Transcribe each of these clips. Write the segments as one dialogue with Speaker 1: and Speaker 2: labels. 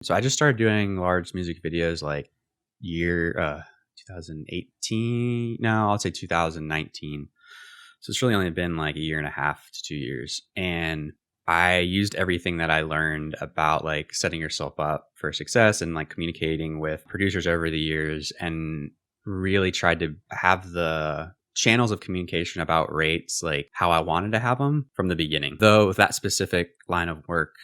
Speaker 1: So I just started doing large music videos like 2018. No, I'll say 2019. So it's really only been like a year and a half to 2 years. And I used everything that I learned about like setting yourself up for success and like communicating with producers over the years, and really tried to have the channels of communication about rates like how I wanted to have them from the beginning. Though that specific line of work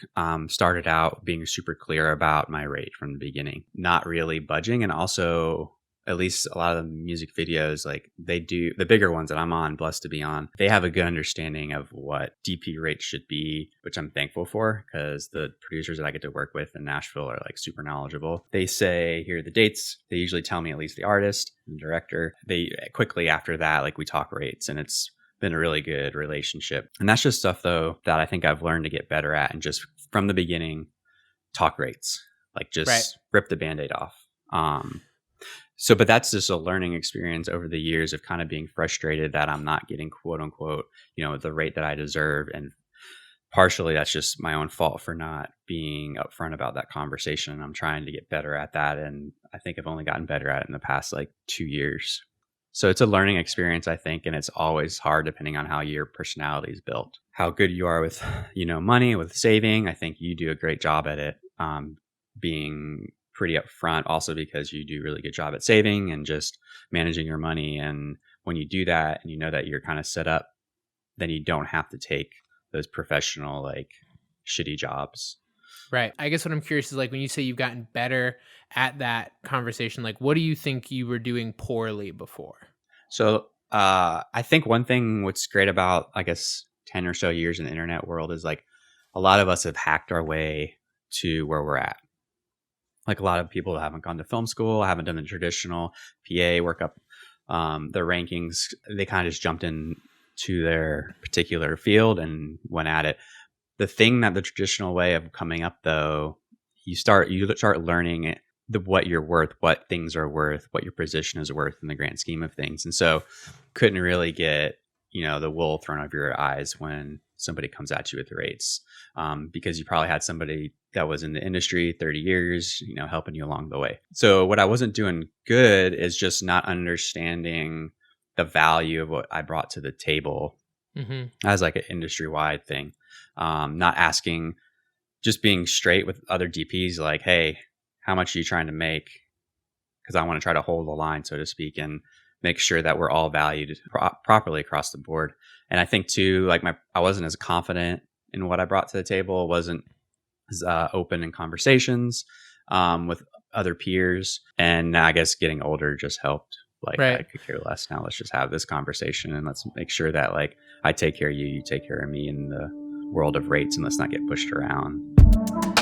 Speaker 1: started out being super clear about my rate from the beginning, not really budging. And also, at least a lot of the music videos, like they do, the bigger ones that I'm on, blessed to be on, they have a good understanding of what DP rates should be, which I'm thankful for, because the producers that I get to work with in Nashville are like super knowledgeable. They say, here are the dates. They usually tell me at least the artist and director. They quickly after that, like we talk rates, and it's been a really good relationship. And that's just stuff though that I think I've learned to get better at, and just from the beginning, talk rates, like just rip the Band-Aid off. But that's just a learning experience over the years of kind of being frustrated that I'm not getting quote unquote, the rate that I deserve. And partially that's just my own fault for not being upfront about that conversation. I'm trying to get better at that. And I think I've only gotten better at it in the past like 2 years. So it's a learning experience, I think. And it's always hard depending on how your personality is built, how good you are with, money, with saving. I think you do a great job at it, being pretty upfront, also because you do a really good job at saving and just managing your money. And when you do that and you know that you're kind of set up, then you don't have to take those professional, like shitty jobs.
Speaker 2: Right. I guess what I'm curious is like when you say you've gotten better at that conversation, like what do you think you were doing poorly before?
Speaker 1: So I think one thing what's great about, I guess, 10 or so years in the internet world is like a lot of us have hacked our way to where we're at. Like a lot of people that haven't gone to film school, haven't done the traditional PA, work up their rankings. They kind of just jumped into their particular field and went at it. The thing that the traditional way of coming up, though, you start learning what you're worth, what things are worth, what your position is worth in the grand scheme of things. And so couldn't really get, the wool thrown over your eyes when somebody comes at you with rates, because you probably had somebody that was in the industry 30 years, helping you along the way. So what I wasn't doing good is just not understanding the value of what I brought to the table as like an industry-wide thing. Not asking, just being straight with other DPs, like, hey, how much are you trying to make? Because I want to try to hold the line, so to speak, and make sure that we're all valued properly across the board. And I think too, like I wasn't as confident in what I brought to the table, wasn't as open in conversations with other peers. And I guess getting older just helped. Like I could care less now. Let's just have this conversation and let's make sure that like I take care of you, you take care of me in the world of rates, and let's not get pushed around.